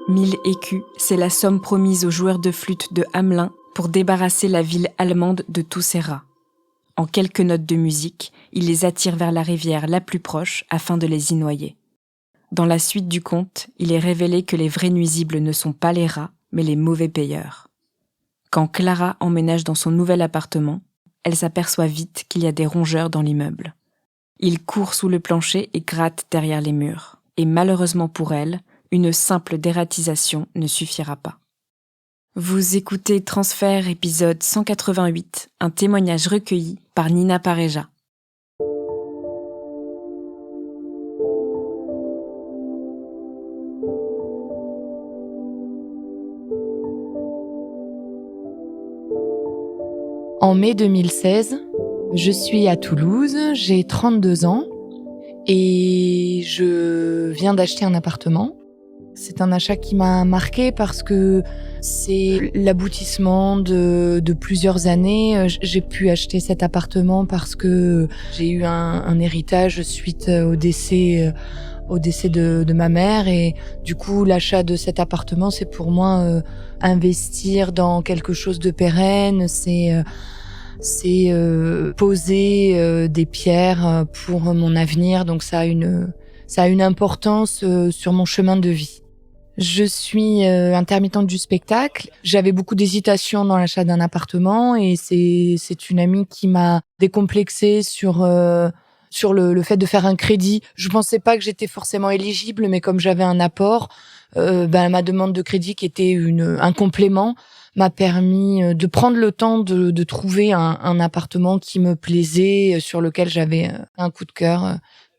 1000 écus, c'est la somme promise aux joueurs de flûte de Hamelin pour débarrasser la ville allemande de tous ses rats. En quelques notes de musique, il les attire vers la rivière la plus proche afin de les y noyer. Dans la suite du conte, il est révélé que les vrais nuisibles ne sont pas les rats, mais les mauvais payeurs. Quand Clara emménage dans son nouvel appartement, elle s'aperçoit vite qu'il y a des rongeurs dans l'immeuble. Ils courent sous le plancher et grattent derrière les murs. Et malheureusement pour elle, une simple dératisation ne suffira pas. Vous écoutez Transfert épisode 188, un témoignage recueilli par Nina Pareja. En mai 2016, je suis à Toulouse, j'ai 32 ans et je viens d'acheter un appartement. C'est un achat qui m'a marqué parce que c'est l'aboutissement de plusieurs années. J'ai pu acheter cet appartement parce que j'ai eu un héritage suite au décès de ma mère et du coup l'achat de cet appartement c'est pour moi investir dans quelque chose de pérenne, c'est poser des pierres pour mon avenir, donc ça a une importance sur mon chemin de vie. Je suis intermittente du spectacle. J'avais beaucoup d'hésitation dans l'achat d'un appartement et c'est une amie qui m'a décomplexée sur le fait de faire un crédit. Je pensais pas que j'étais forcément éligible, mais comme j'avais un apport, ma demande de crédit qui était un complément m'a permis de prendre le temps de trouver un appartement qui me plaisait, sur lequel j'avais un coup de cœur.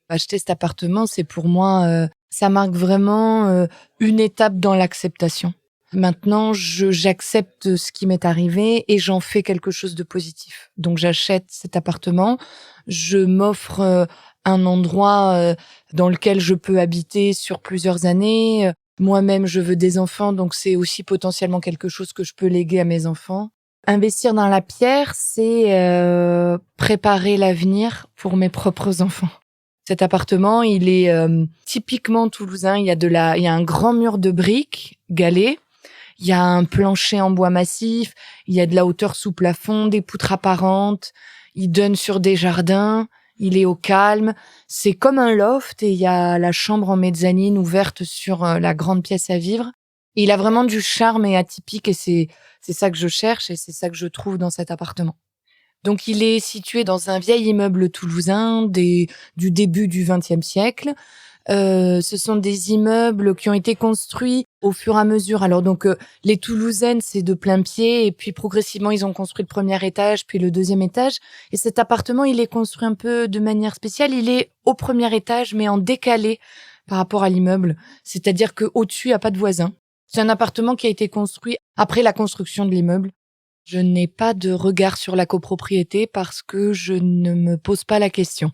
Acheter cet appartement, c'est pour moi, ça marque vraiment une étape dans l'acceptation. Maintenant, j'accepte ce qui m'est arrivé et j'en fais quelque chose de positif. Donc j'achète cet appartement, je m'offre un endroit dans lequel je peux habiter sur plusieurs années. Moi-même, je veux des enfants, donc c'est aussi potentiellement quelque chose que je peux léguer à mes enfants. Investir dans la pierre, c'est préparer l'avenir pour mes propres enfants. Cet appartement, il est typiquement toulousain. Il y a un grand mur de briques galets. Il y a un plancher en bois massif. Il y a de la hauteur sous plafond, des poutres apparentes. Il donne sur des jardins. Il est au calme. C'est comme un loft et il y a la chambre en mezzanine ouverte sur la grande pièce à vivre. Et il a vraiment du charme et atypique et c'est ça que je cherche et c'est ça que je trouve dans cet appartement. Donc il est situé dans un vieil immeuble toulousain du début du XXe siècle. Ce sont des immeubles qui ont été construits au fur et à mesure. Alors donc les Toulousaines, c'est de plein pied et puis progressivement ils ont construit le premier étage puis le deuxième étage. Et cet appartement, il est construit un peu de manière spéciale. Il est au premier étage mais en décalé par rapport à l'immeuble. C'est-à-dire que au-dessus, il n'y a pas de voisins. C'est un appartement qui a été construit après la construction de l'immeuble. Je n'ai pas de regard sur la copropriété parce que je ne me pose pas la question.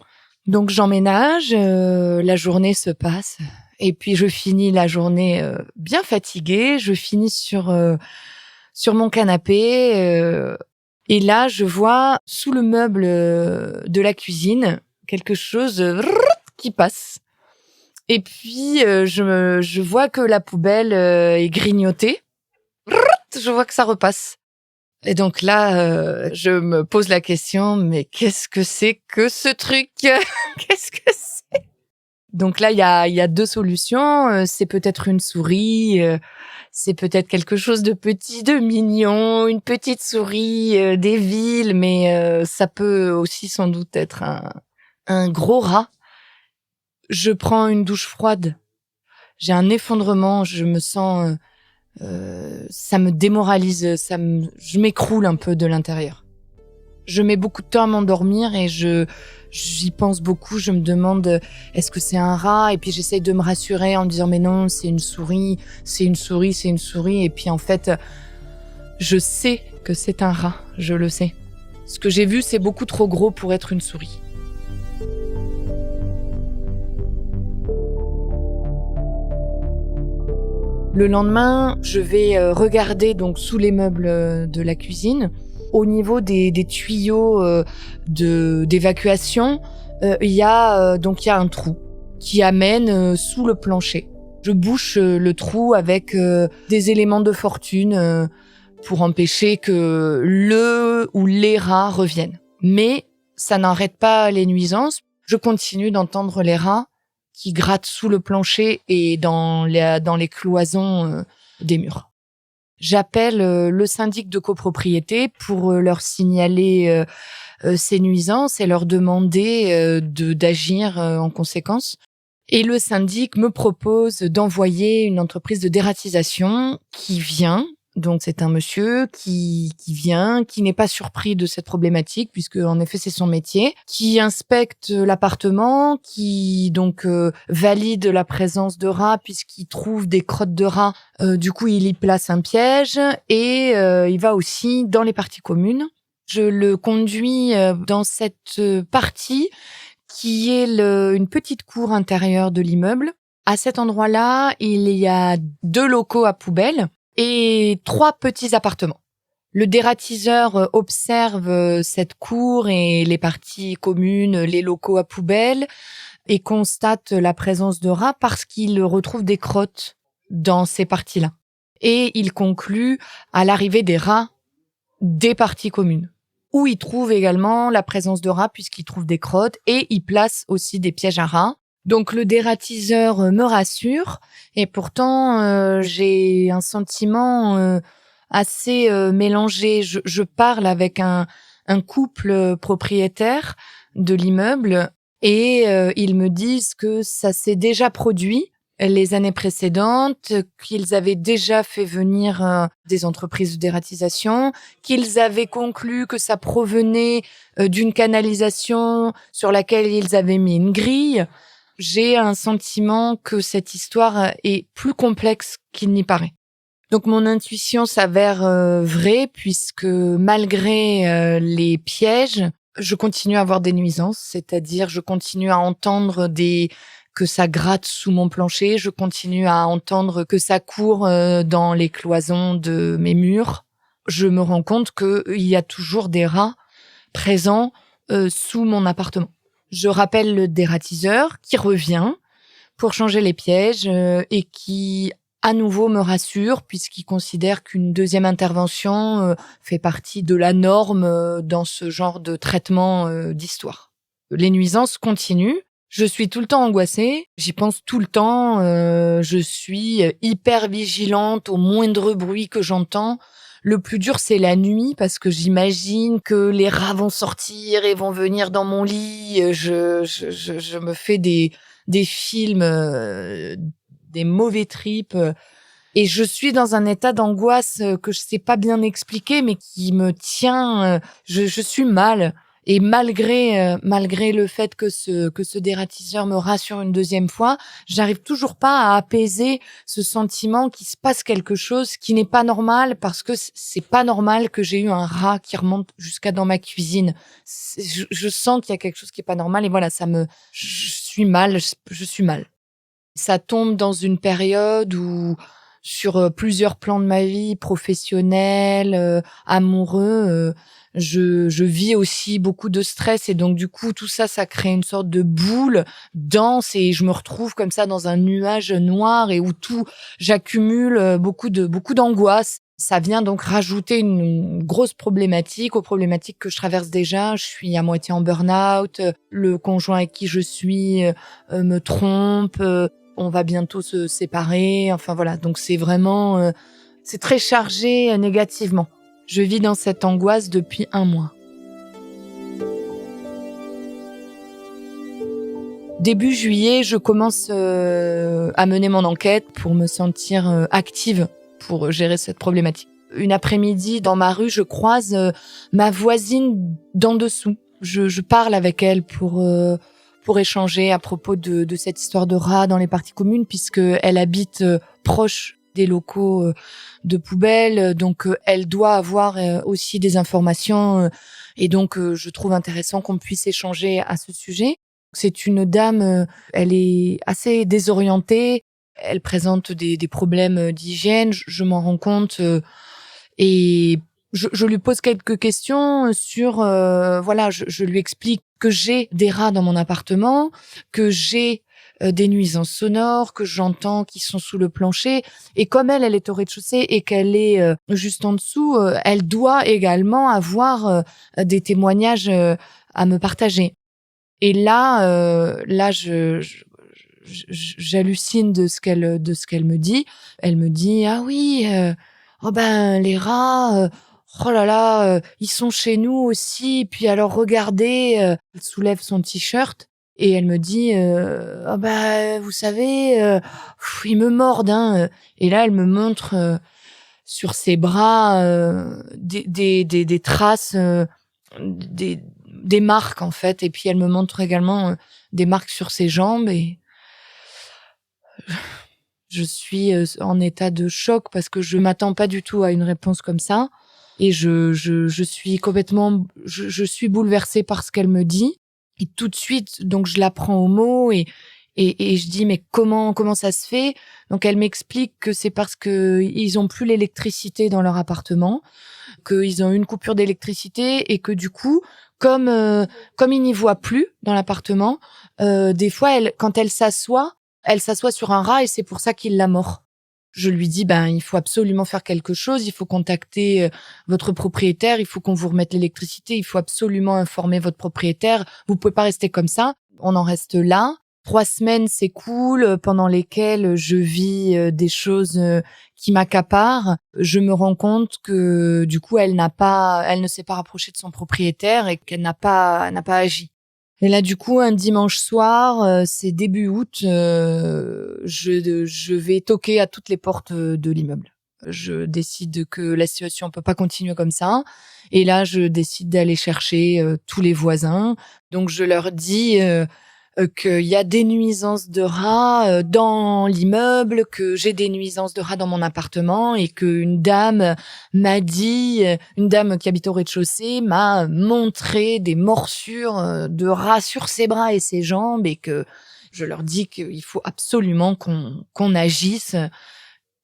Donc j'emménage, la journée se passe et puis je finis la journée bien fatiguée. Je finis sur mon canapé et là je vois sous le meuble de la cuisine quelque chose qui passe. Et puis je vois que la poubelle est grignotée. Je vois que ça repasse. Et donc là, je me pose la question, mais qu'est-ce que c'est que ce truc? Qu'est-ce que c'est? Donc là, il y a deux solutions. C'est peut-être une souris, c'est peut-être quelque chose de petit, de mignon, une petite souris des villes, mais ça peut aussi sans doute être un gros rat. Je prends une douche froide. J'ai un effondrement, je me sens... ça me démoralise, je m'écroule un peu de l'intérieur. Je mets beaucoup de temps à m'endormir et j'y pense beaucoup. Je me demande est-ce que c'est un rat et puis j'essaye de me rassurer en me disant mais non, c'est une souris. Et puis en fait, je sais que c'est un rat, je le sais. Ce que j'ai vu, c'est beaucoup trop gros pour être une souris. Le lendemain, je vais regarder donc sous les meubles de la cuisine. Au niveau des tuyaux d'évacuation, il y a un trou qui amène sous le plancher. Je bouche le trou avec des éléments de fortune pour empêcher que le ou les rats reviennent. Mais ça n'arrête pas les nuisances. Je continue d'entendre les rats qui grattent sous le plancher et dans les cloisons des murs. J'appelle le syndic de copropriété pour leur signaler ces nuisances et leur demander d'agir en conséquence. Et le syndic me propose d'envoyer une entreprise de dératisation qui vient. Donc c'est un monsieur qui vient, qui n'est pas surpris de cette problématique puisque en effet c'est son métier, qui inspecte l'appartement, qui donc valide la présence de rats puisqu'il trouve des crottes de rats. Du coup il y place un piège et il va aussi dans les parties communes. Je le conduis dans cette partie qui est une petite cour intérieure de l'immeuble. À cet endroit-là, il y a 2 locaux à poubelle et 3 petits appartements. Le dératiseur observe cette cour et les parties communes, les locaux à poubelle, et constate la présence de rats parce qu'il retrouve des crottes dans ces parties-là. Et il conclut à l'arrivée des rats des parties communes, où il trouve également la présence de rats puisqu'il trouve des crottes et il place aussi des pièges à rats. Donc le dératiseur me rassure et pourtant j'ai un sentiment assez mélangé. Je parle avec un couple propriétaire de l'immeuble et ils me disent que ça s'est déjà produit les années précédentes, qu'ils avaient déjà fait venir des entreprises de dératisation, qu'ils avaient conclu que ça provenait d'une canalisation sur laquelle ils avaient mis une grille. J'ai un sentiment que cette histoire est plus complexe qu'il n'y paraît. Donc mon intuition s'avère vraie puisque malgré les pièges, je continue à avoir des nuisances, c'est-à-dire je continue à entendre que ça gratte sous mon plancher, je continue à entendre que ça court dans les cloisons de mes murs. Je me rends compte qu'il y a toujours des rats présents sous mon appartement. Je rappelle le dératiseur qui revient pour changer les pièges et qui à nouveau me rassure puisqu'il considère qu'une deuxième intervention fait partie de la norme dans ce genre de traitement d'histoire. Les nuisances continuent. Je suis tout le temps angoissée, j'y pense tout le temps, je suis hyper vigilante au moindre bruit que j'entends. Le plus dur, c'est la nuit parce que j'imagine que les rats vont sortir et vont venir dans mon lit. Je me fais des films, des mauvais trips. Et je suis dans un état d'angoisse que je sais pas bien expliquer, mais qui me tient. Je suis mal. Et malgré le fait que ce dératiseur me rassure une deuxième fois, j'arrive toujours pas à apaiser ce sentiment qu'il se passe quelque chose qui n'est pas normal parce que c'est pas normal que j'ai eu un rat qui remonte jusqu'à dans ma cuisine. Je sens qu'il y a quelque chose qui est pas normal et voilà, je suis mal. Ça tombe dans une période où sur plusieurs plans de ma vie, professionnel, amoureux, je vis aussi beaucoup de stress et donc du coup tout ça crée une sorte de boule dense et je me retrouve comme ça dans un nuage noir et où j'accumule beaucoup d'angoisse. Ça vient donc rajouter une grosse problématique aux problématiques que je traverse déjà. Je suis à moitié en burn-out, le conjoint avec qui je suis me trompe, on va bientôt se séparer. Enfin voilà, donc c'est vraiment c'est très chargé négativement. Je vis dans cette angoisse depuis 1 mois. Début juillet, je commence à mener mon enquête pour me sentir active pour gérer cette problématique. Une après-midi, dans ma rue, je croise ma voisine d'en dessous. Je parle avec elle pour échanger à propos de cette histoire de rats dans les parties communes, puisque elle habite proche des locaux de poubelle, donc elle doit avoir aussi des informations et donc je trouve intéressant qu'on puisse échanger à ce sujet. C'est une dame, elle est assez désorientée, elle présente des problèmes d'hygiène, je m'en rends compte et je lui pose quelques questions sur voilà, je lui explique que j'ai des rats dans mon appartement, que j'ai des nuisances sonores que j'entends qui sont sous le plancher. Et comme elle est au rez-de-chaussée et qu'elle est juste en dessous, elle doit également avoir des témoignages à me partager. Et là, j'hallucine de ce qu'elle me dit. Elle me dit ah oui, oh ben les rats. Oh là là, ils sont chez nous aussi. Puis alors regardez, elle soulève son t-shirt et elle me dit ah ben vous savez, ils me mordent hein. Et là elle me montre sur ses bras des traces, des marques en fait. Et puis elle me montre également des marques sur ses jambes et je suis en état de choc parce que je m'attends pas du tout à une réponse comme ça. Et je suis complètement, je suis bouleversée par ce qu'elle me dit. Et tout de suite, donc je la prends au mot et je dis mais comment ça se fait? Donc elle m'explique que c'est parce que ils ont plus l'électricité dans leur appartement, qu'ils ont eu une coupure d'électricité et que du coup, comme ils n'y voient plus dans l'appartement, des fois quand elle s'assoit sur un rat et c'est pour ça qu'il la mord. Je lui dis il faut absolument faire quelque chose, il faut contacter votre propriétaire, il faut qu'on vous remette l'électricité, il faut absolument informer votre propriétaire, vous pouvez pas rester comme ça. On en reste là. 3 semaines s'écoulent pendant lesquelles je vis des choses qui m'accaparent. Je me rends compte que du coup elle ne s'est pas rapprochée de son propriétaire et qu'elle n'a pas agi. Et là, du coup, un dimanche soir, c'est début août, je vais toquer à toutes les portes de l'immeuble. Je décide que la situation peut pas continuer comme ça. Et là, je décide d'aller chercher tous les voisins. Donc, je leur dis qu'il y a des nuisances de rats dans l'immeuble, que j'ai des nuisances de rats dans mon appartement et qu'une dame m'a dit, une dame qui habite au rez-de-chaussée m'a montré des morsures de rats sur ses bras et ses jambes et que je leur dis qu'il faut absolument qu'on agisse,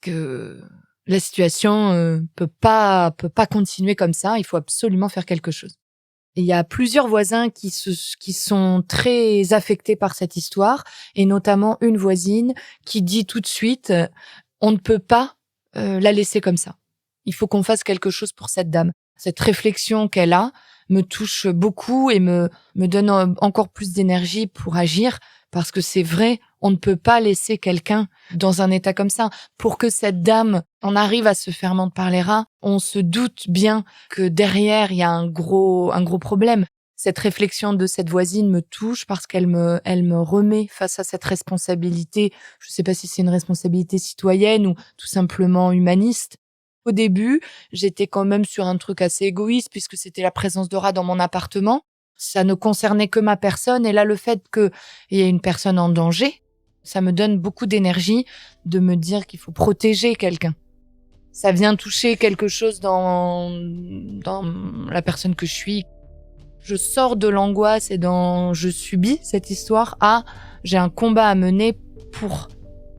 que la situation peut pas continuer comme ça, il faut absolument faire quelque chose. Il y a plusieurs voisins qui sont très affectés par cette histoire, et notamment une voisine qui dit tout de suite on ne peut pas la laisser comme ça. Il faut qu'on fasse quelque chose pour cette dame. Cette réflexion qu'elle a me touche beaucoup et me donne encore plus d'énergie pour agir, parce que c'est vrai, on ne peut pas laisser quelqu'un dans un état comme ça. Pour que cette dame en arrive à se faire mordre par les rats, on se doute bien que derrière, il y a un gros problème. Cette réflexion de cette voisine me touche parce qu'elle me remet face à cette responsabilité. Je ne sais pas si c'est une responsabilité citoyenne ou tout simplement humaniste. Au début, j'étais quand même sur un truc assez égoïste puisque c'était la présence de rats dans mon appartement. Ça ne concernait que ma personne. Et là, le fait qu'il y ait une personne en danger, ça me donne beaucoup d'énergie de me dire qu'il faut protéger quelqu'un. Ça vient toucher quelque chose dans la personne que je suis. Je sors de l'angoisse et je subis cette histoire j'ai un combat à mener pour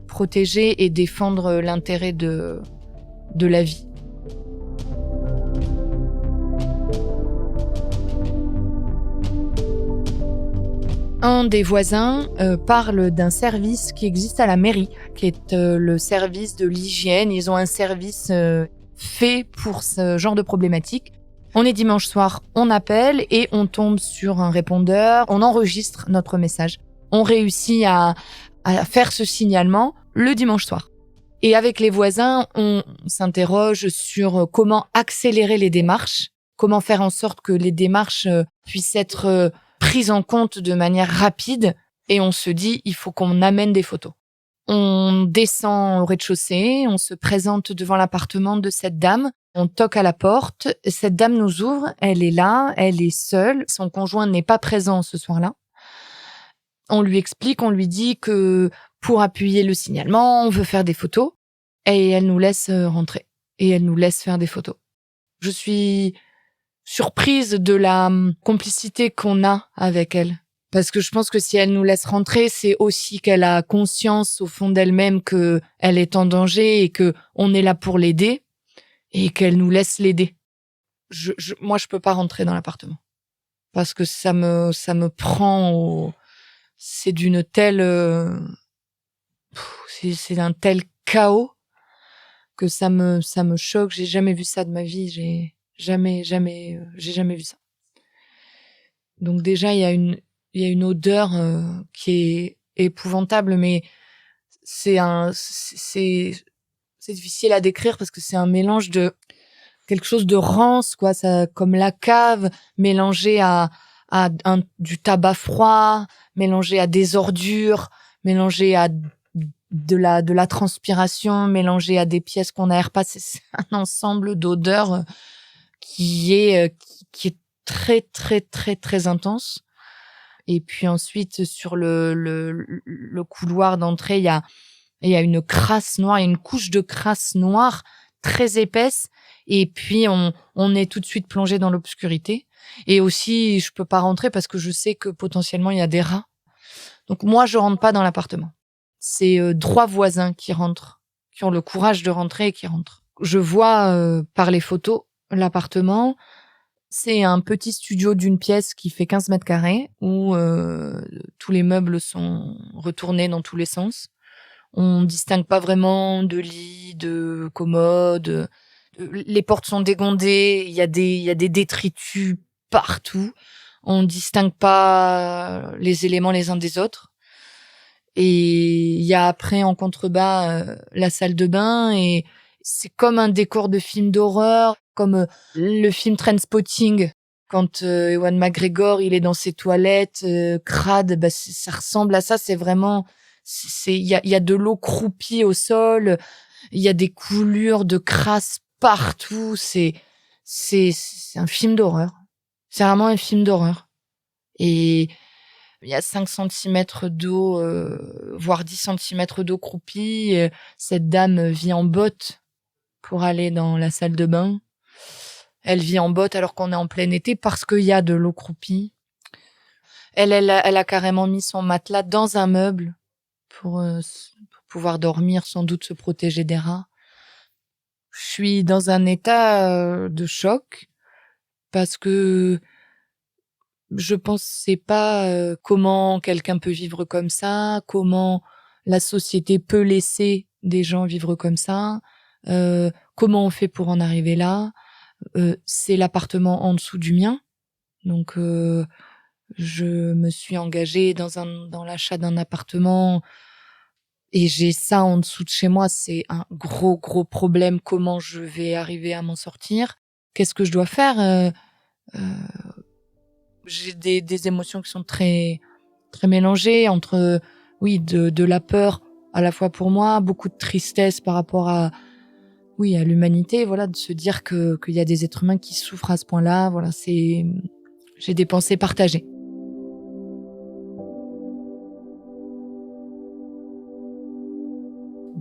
protéger et défendre l'intérêt de la vie. Un des voisins parle d'un service qui existe à la mairie, qui est le service de l'hygiène. Ils ont un service fait pour ce genre de problématique. On est dimanche soir, on appelle et on tombe sur un répondeur, on enregistre notre message. On réussit à faire ce signalement le dimanche soir. Et avec les voisins, on s'interroge sur comment accélérer les démarches, comment faire en sorte que les démarches puissent être prises en compte de manière rapide. Et on se dit, il faut qu'on amène des photos. On descend au rez-de-chaussée, on se présente devant l'appartement de cette dame, on toque à la porte, cette dame nous ouvre, elle est là, elle est seule, son conjoint n'est pas présent ce soir-là. On lui explique, on lui dit que pour appuyer le signalement, on veut faire des photos, et elle nous laisse rentrer, et elle nous laisse faire des photos. Je suis surprise de la complicité qu'on a avec elle. Parce que je pense que si elle nous laisse rentrer, c'est aussi qu'elle a conscience au fond d'elle-même que elle est en danger et que on est là pour l'aider et qu'elle nous laisse l'aider. Moi, je peux pas rentrer dans l'appartement parce que ça me prend c'est d'une telle, c'est d'un tel chaos que ça me choque. J'ai jamais vu ça de ma vie. J'ai jamais vu ça. Donc déjà, il y a une odeur qui est épouvantable, mais c'est difficile à décrire parce que c'est un mélange de quelque chose de rance, quoi, ça, comme la cave, mélangé à du tabac froid, mélangé à des ordures, mélangé à de la transpiration, mélangé à des pièces qu'on n'aère pas. C'est un ensemble d'odeurs qui est très, très, très, très intense. Et puis ensuite, sur le couloir d'entrée, il y a une crasse noire, il y a une couche de crasse noire très épaisse. Et puis, on est tout de suite plongé dans l'obscurité. Et aussi, je peux pas rentrer parce que je sais que potentiellement, il y a des rats. Donc, moi, je rentre pas dans l'appartement. C'est 3 voisins qui rentrent, qui ont le courage de rentrer et qui rentrent. Je vois par les photos l'appartement. C'est un petit studio d'une pièce qui fait 15 mètres carrés où tous les meubles sont retournés dans tous les sens. On distingue pas vraiment de lit, de commode. Les portes sont dégondées. Il y a des détritus partout. On distingue pas les éléments les uns des autres. Et il y a après en contrebas la salle de bain et c'est comme un décor de film d'horreur, comme le film Trainspotting quand Ewan McGregor il est dans ses toilettes crades, bah ça ressemble à ça. C'est vraiment, il y a de l'eau croupie au sol, il y a des coulures de crasse partout. C'est un film d'horreur. C'est vraiment un film d'horreur. Et il y a 5 centimètres d'eau, voire 10 centimètres d'eau croupie. Cette dame vit en botte pour aller dans la salle de bain. Elle vit en botte alors qu'on est en plein été parce qu'il y a de l'eau croupie. Elle a carrément mis son matelas dans un meuble pour pouvoir dormir, sans doute se protéger des rats. Je suis dans un état de choc parce que je pensais pas comment quelqu'un peut vivre comme ça, comment la société peut laisser des gens vivre comme ça, comment on fait pour en arriver là. C'est l'appartement en dessous du mien, donc je me suis engagée dans l'achat d'un appartement et j'ai ça en dessous de chez moi. C'est un gros problème. Comment je vais arriver à m'en sortir? Qu'est-ce que je dois faire? J'ai des émotions qui sont très très mélangées entre oui de la peur à la fois pour moi, beaucoup de tristesse par rapport à l'humanité, voilà, de se dire qu'il y a des êtres humains qui souffrent à ce point-là. Voilà, j'ai des pensées partagées.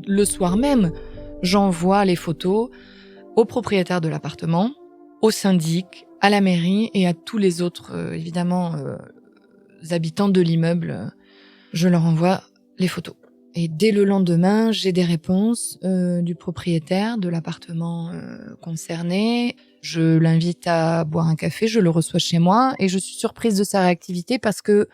Le soir même, j'envoie les photos au propriétaire de l'appartement, au syndic, à la mairie et à tous les autres, habitants de l'immeuble. Je leur envoie les photos. Et dès le lendemain, j'ai des réponses du propriétaire de l'appartement concerné. Je l'invite à boire un café, je le reçois chez moi et je suis surprise de sa réactivité parce que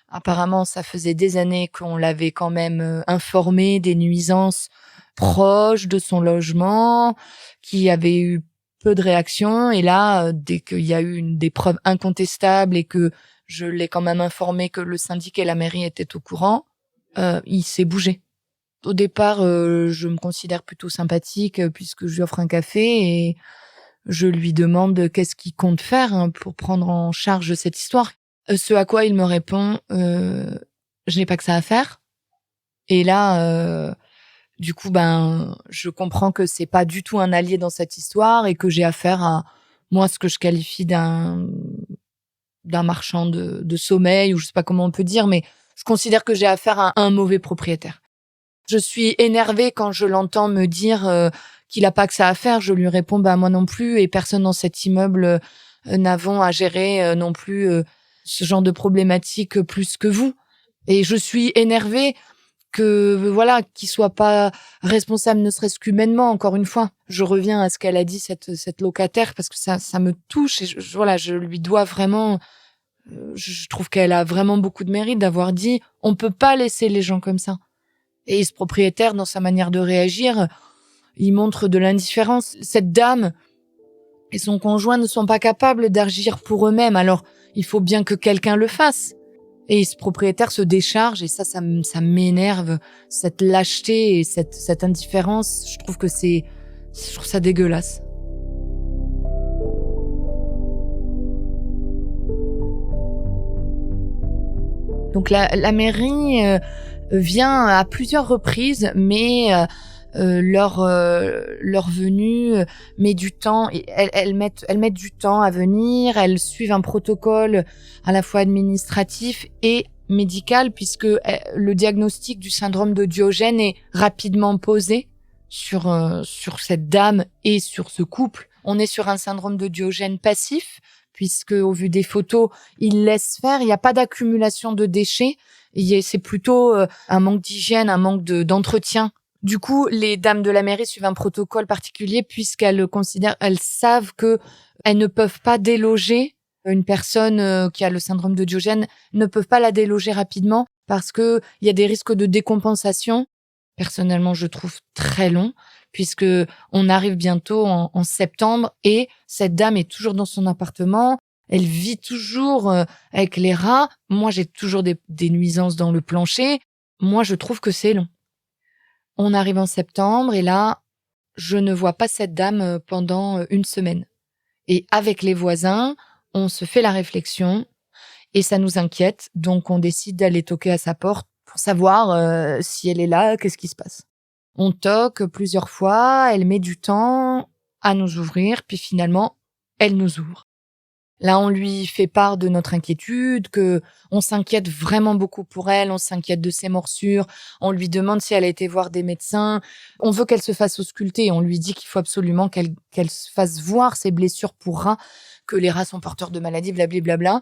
apparemment, ça faisait des années qu'on l'avait quand même informé des nuisances proches de son logement, qui avait eu peu de réactions. Et là, dès qu'il y a eu des preuves incontestables et que je l'ai quand même informé que le syndic et la mairie étaient au courant, il s'est bougé. Au départ, je me considère plutôt sympathique puisque je lui offre un café et je lui demande qu'est-ce qu'il compte faire pour prendre en charge cette histoire. Ce à quoi il me répond, je n'ai pas que ça à faire. Et là, du coup, je comprends que c'est pas du tout un allié dans cette histoire et que j'ai affaire à moi ce que je qualifie d'un marchand de sommeil ou je sais pas comment on peut dire, mais je considère que j'ai affaire à un mauvais propriétaire. Je suis énervée quand je l'entends me dire qu'il a pas que ça à faire. Je lui réponds moi non plus et personne dans cet immeuble n'avons à gérer non plus ce genre de problématique plus que vous. Et je suis énervée que qu'il soit pas responsable ne serait-ce qu'humainement. Encore une fois, je reviens à ce qu'elle a dit cette locataire parce que ça me touche et je lui dois vraiment Je trouve qu'elle a vraiment beaucoup de mérite d'avoir dit on peut pas laisser les gens comme ça. Et ce propriétaire, dans sa manière de réagir, il montre de l'indifférence. Cette dame et son conjoint ne sont pas capables d'agir pour eux-mêmes. Alors, il faut bien que quelqu'un le fasse. Et ce propriétaire se décharge et ça m'énerve. Cette lâcheté et cette indifférence, je trouve ça dégueulasse. Donc la mairie vient à plusieurs reprises, mais leur venue met du temps. Et elles mettent du temps à venir. Elles suivent un protocole à la fois administratif et médical, puisque le diagnostic du syndrome de Diogène est rapidement posé sur cette dame et sur ce couple. On est sur un syndrome de Diogène passif, puisque au vu des photos, il laisse faire. Il n'y a pas d'accumulation de déchets. C'est plutôt un manque d'hygiène, un manque d'entretien. Du coup, les dames de la mairie suivent un protocole particulier puisqu'elles savent que elles ne peuvent pas déloger une personne qui a le syndrome de Diogène, ne peuvent pas la déloger rapidement parce que il y a des risques de décompensation. Personnellement, je trouve très long, puisque on arrive bientôt en septembre et cette dame est toujours dans son appartement. Elle vit toujours avec les rats. Moi, j'ai toujours des nuisances dans le plancher. Moi, je trouve que c'est long. On arrive en septembre et là, je ne vois pas cette dame pendant une semaine. Et avec les voisins, on se fait la réflexion et ça nous inquiète. Donc, on décide d'aller toquer à sa porte pour savoir si elle est là, qu'est-ce qui se passe. On toque plusieurs fois, elle met du temps à nous ouvrir, puis finalement, elle nous ouvre. Là, on lui fait part de notre inquiétude, que on s'inquiète vraiment beaucoup pour elle, on s'inquiète de ses morsures, on lui demande si elle a été voir des médecins, on veut qu'elle se fasse ausculter, on lui dit qu'il faut absolument qu'elle se fasse voir ses blessures pour rats, que les rats sont porteurs de maladies, blablabla.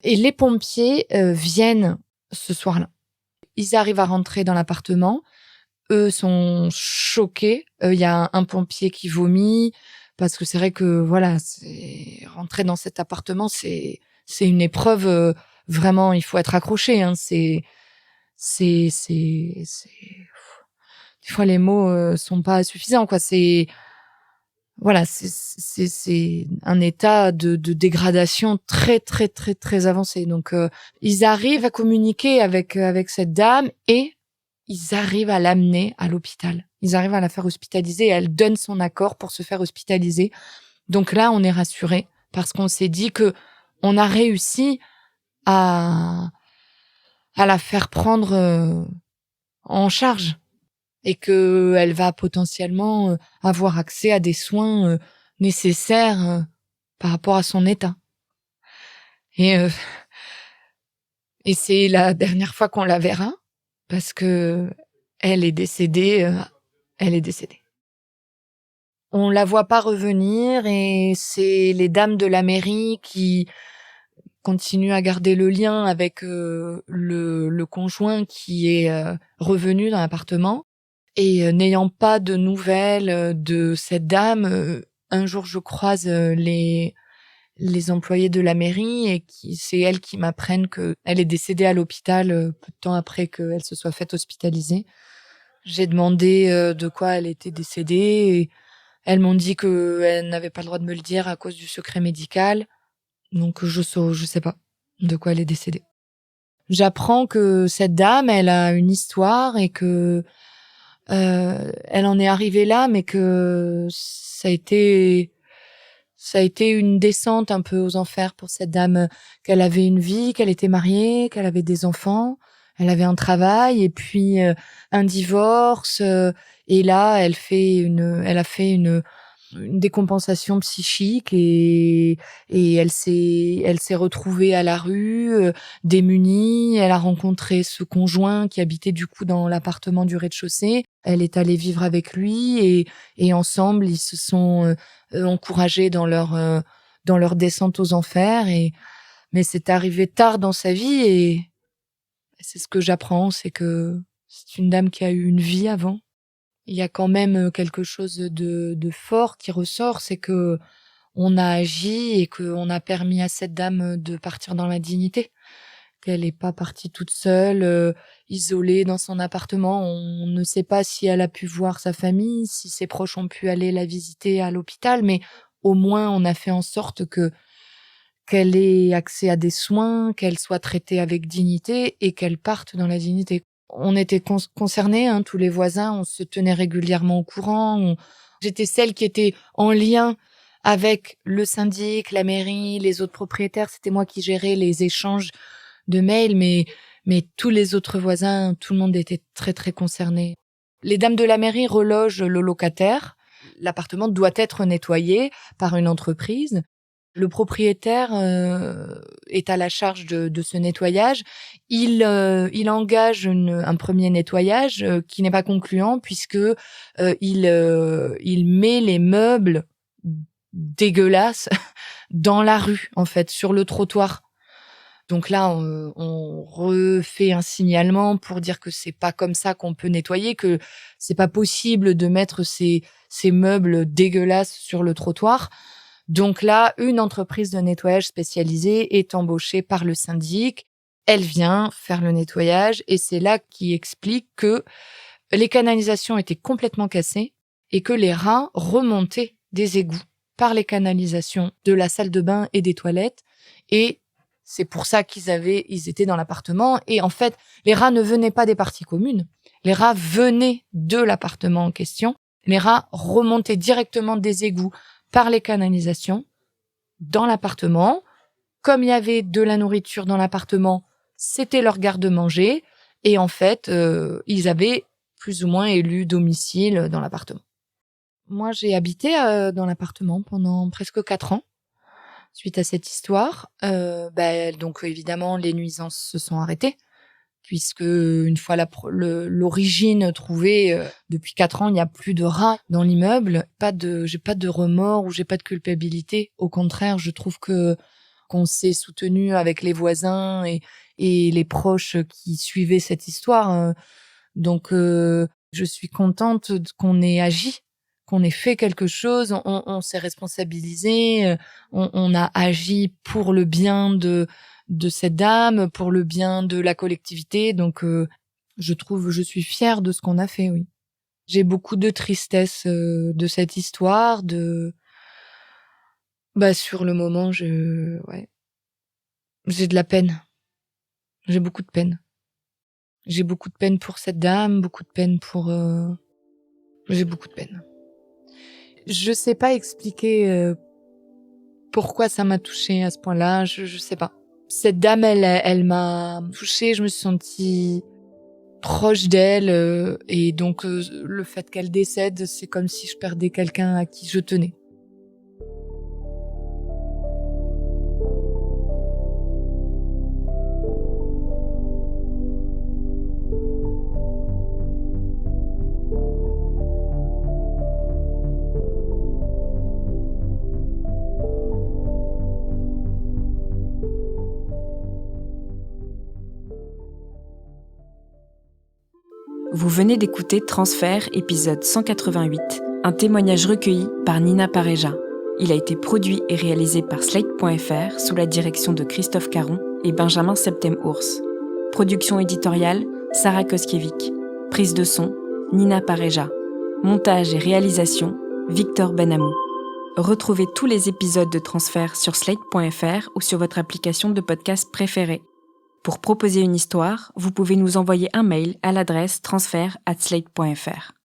Et les pompiers viennent ce soir-là. Ils arrivent à rentrer dans l'appartement. Eux sont choqués. Il y a un pompier qui vomit parce que c'est vrai que voilà, rentrer dans cet appartement, c'est une épreuve vraiment. Il faut être accroché. Hein. Des fois les mots sont pas suffisants. Quoi. C'est un état de dégradation très très très très avancé. Donc ils arrivent à communiquer avec cette dame et ils arrivent à l'amener à l'hôpital. Ils arrivent à la faire hospitaliser et elle donne son accord pour se faire hospitaliser. Donc là, on est rassurés parce qu'on s'est dit que on a réussi à la faire prendre en charge et que elle va potentiellement avoir accès à des soins nécessaires par rapport à son état. Et c'est la dernière fois qu'on la verra parce que elle est décédée. On la voit pas revenir et c'est les dames de la mairie qui continuent à garder le lien avec le conjoint qui est revenu dans l'appartement. Et n'ayant pas de nouvelles de cette dame, un jour je croise les employés de la mairie et c'est elles qui m'apprennent que elle est décédée à l'hôpital peu de temps après qu'elle se soit faite hospitaliser. J'ai demandé de quoi elle était décédée et elles m'ont dit que elles n'avaient pas le droit de me le dire à cause du secret médical. Donc je sais pas de quoi elle est décédée. J'apprends que cette dame, elle a une histoire et que elle en est arrivée là, mais que ça a été une descente un peu aux enfers pour cette dame, qu'elle avait une vie, qu'elle était mariée, qu'elle avait des enfants, elle avait un travail et puis un divorce et là elle a fait une décompensation psychique et elle s'est retrouvée à la rue, démunie. Elle a rencontré ce conjoint qui habitait du coup dans l'appartement du rez-de-chaussée. Elle est allée vivre avec lui et ensemble ils se sont encouragés dans leur descente aux enfers mais c'est arrivé tard dans sa vie et c'est ce que j'apprends, c'est que c'est une dame qui a eu une vie avant. Il y a quand même quelque chose de fort qui ressort, c'est que on a agi et qu'on a permis à cette dame de partir dans la dignité. Qu'elle n'est pas partie toute seule, isolée dans son appartement. On ne sait pas si elle a pu voir sa famille, si ses proches ont pu aller la visiter à l'hôpital, mais au moins on a fait en sorte qu'elle ait accès à des soins, qu'elle soit traitée avec dignité et qu'elle parte dans la dignité. On était concernés, hein, tous les voisins, on se tenait régulièrement au courant. J'étais celle qui était en lien avec le syndic, la mairie, les autres propriétaires. C'était moi qui gérais les échanges de mails, mais tous les autres voisins, tout le monde était très très concerné. Les dames de la mairie relogent le locataire. L'appartement doit être nettoyé par une entreprise. Le propriétaire est à la charge de ce nettoyage. Il engage un premier nettoyage qui n'est pas concluant puisque il met les meubles dégueulasses dans la rue, en fait, sur le trottoir. Donc là, on refait un signalement pour dire que c'est pas comme ça qu'on peut nettoyer, que c'est pas possible de mettre ces meubles dégueulasses sur le trottoir. Donc là, une entreprise de nettoyage spécialisée est embauchée par le syndic. Elle vient faire le nettoyage et c'est là qu'il explique que les canalisations étaient complètement cassées et que les rats remontaient des égouts par les canalisations de la salle de bain et des toilettes. Et c'est pour ça ils étaient dans l'appartement. Et en fait, les rats ne venaient pas des parties communes. Les rats venaient de l'appartement en question. Les rats remontaient directement des égouts par les canalisations dans l'appartement. Comme il y avait de la nourriture dans l'appartement, c'était leur garde-manger. Et en fait, ils avaient plus ou moins élu domicile dans l'appartement. Moi, j'ai habité dans l'appartement pendant presque 4 ans. Suite à cette histoire, donc évidemment, les nuisances se sont arrêtées, puisque une fois l'origine trouvée, depuis 4 ans, il n'y a plus de rats dans l'immeuble. J'ai pas de remords ou j'ai pas de culpabilité. Au contraire, je trouve qu'on s'est soutenu avec les voisins et les proches qui suivaient cette histoire. Donc, je suis contente qu'on ait agi, qu'on ait fait quelque chose, on s'est responsabilisé, on a agi pour le bien de cette dame, pour le bien de la collectivité. Donc, je suis fière de ce qu'on a fait, oui. J'ai beaucoup de tristesse de cette histoire, sur le moment, j'ai de la peine. J'ai beaucoup de peine. J'ai beaucoup de peine pour cette dame, beaucoup de peine pour... J'ai beaucoup de peine. Je sais pas expliquer pourquoi ça m'a touchée à ce point-là, je sais pas. Cette dame, elle m'a touchée, je me suis sentie proche d'elle et donc le fait qu'elle décède, c'est comme si je perdais quelqu'un à qui je tenais. Vous venez d'écouter Transfert, épisode 188, un témoignage recueilli par Nina Pareja. Il a été produit et réalisé par Slate.fr sous la direction de Christophe Caron et Benjamin Septem-Ours. Production éditoriale, Sarah Koskiewicz. Prise de son, Nina Pareja. Montage et réalisation, Victor Benamou. Retrouvez tous les épisodes de Transfert sur Slate.fr ou sur votre application de podcast préférée. Pour proposer une histoire, vous pouvez nous envoyer un mail à l'adresse transfert@slate.fr.